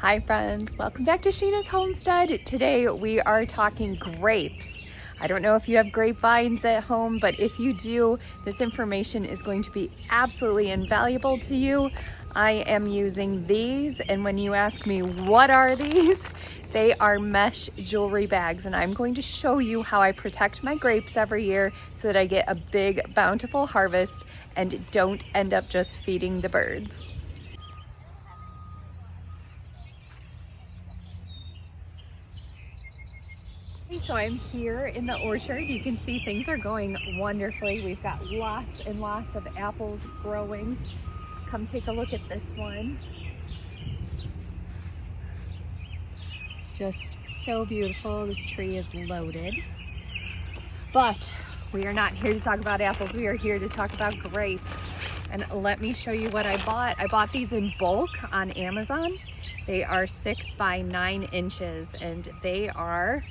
Hi friends, welcome back to Sheena's Homestead. Today we are talking grapes. I don't know if you have grapevines at home, but if you do, this information is going to be absolutely invaluable to you. I am using these, and when you ask me what are these, they are mesh jewelry bags, and I'm going to show you how I protect my grapes every year so that I get a big bountiful harvest and don't end up just feeding the birds. So I'm here in the orchard. You can see things are going wonderfully. We've got lots and lots of apples growing. Come take a look at this one. Just so beautiful. This tree is loaded. But we are not here to talk about apples. We are here to talk about grapes. And let me show you what I bought. I bought these in bulk on Amazon. They are 6 by 9 inches and they are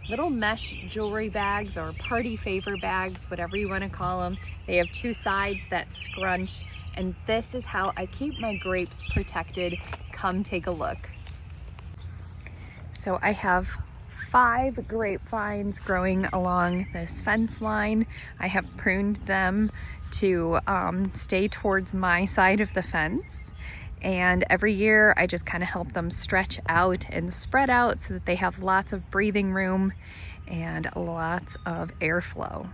little mesh jewelry bags or party favor bags, whatever you want to call them. They have two sides that scrunch, and this is how I keep my grapes protected. Come take a look. So I have 5 grapevines growing along this fence line. I have pruned them to stay towards my side of the fence. And every year I just kind of help them stretch out and spread out so that they have lots of breathing room and lots of airflow.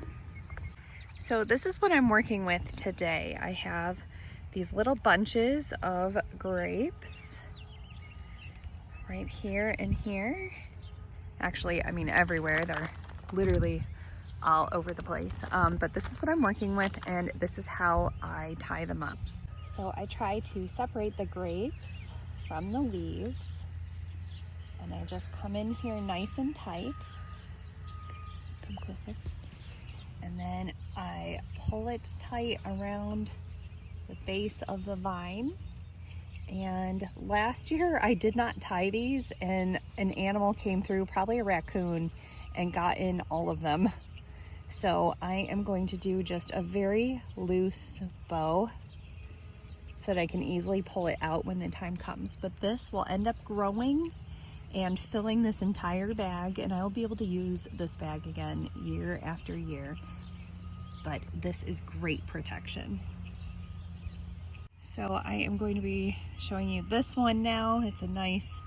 So this is what I'm working with today. I have these little bunches of grapes right here and here. Actually, I mean everywhere. They're literally all over the place. But this is what I'm working with, and this is how I tie them up. So I try to separate the grapes from the leaves, and I just come in here nice and tight. Come closer. And then I pull it tight around the base of the vine. And last year I did not tie these, and an animal came through, probably a raccoon, and got in all of them. So I am going to do just a very loose bow so that I can easily pull it out when the time comes. But this will end up growing and filling this entire bag, and I will be able to use this bag again year after year. But this is great protection. So I am going to be showing you this one now. It's a nice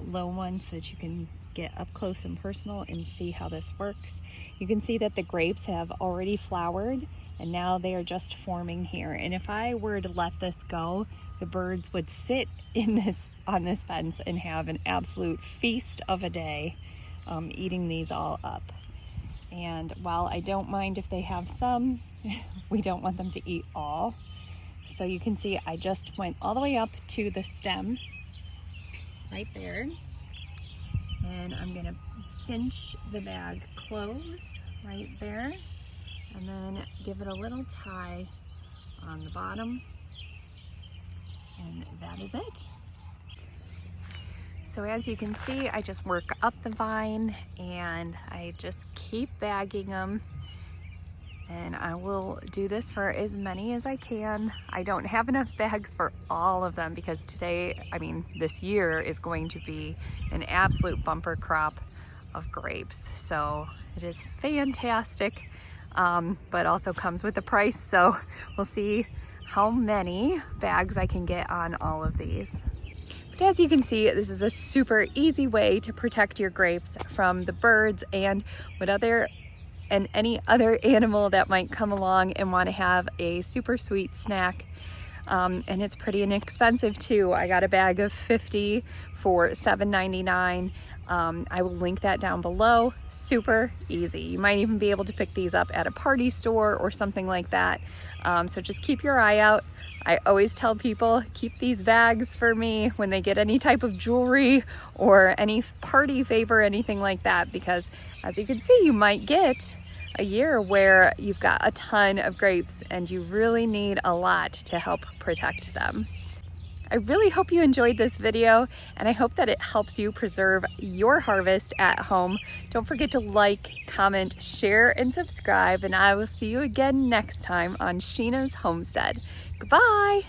low one so that you can get up close and personal and see how this works. You can see that the grapes have already flowered, and now they are just forming here. And if I were to let this go, the birds would sit on this fence and have an absolute feast of a day, eating these all up. And while I don't mind if they have some, we don't want them to eat all. So you can see I just went all the way up to the stem right there. And I'm gonna cinch the bag closed right there, and then give it a little tie on the bottom, and that is it. So as you can see, I just work up the vine and I just keep bagging them, and I will do this for as many as I can. I don't have enough bags for all of them because this year is going to be an absolute bumper crop of grapes. So it is fantastic, but also comes with a price. So we'll see how many bags I can get on all of these. But as you can see, this is a super easy way to protect your grapes from the birds and any other animal that might come along and want to have a super sweet snack. And it's pretty inexpensive too. I got a bag of 50 for $7.99. I will link that down below. Super easy. You might even be able to pick these up at a party store or something like that. So just keep your eye out. I always tell people, keep these bags for me when they get any type of jewelry or any party favor, anything like that, because as you can see, you might get a year where you've got a ton of grapes and you really need a lot to help protect them. I really hope you enjoyed this video, and I hope that it helps you preserve your harvest at home. Don't forget to like, comment, share, and subscribe, and I will see you again next time on Sheena's Homestead. Goodbye!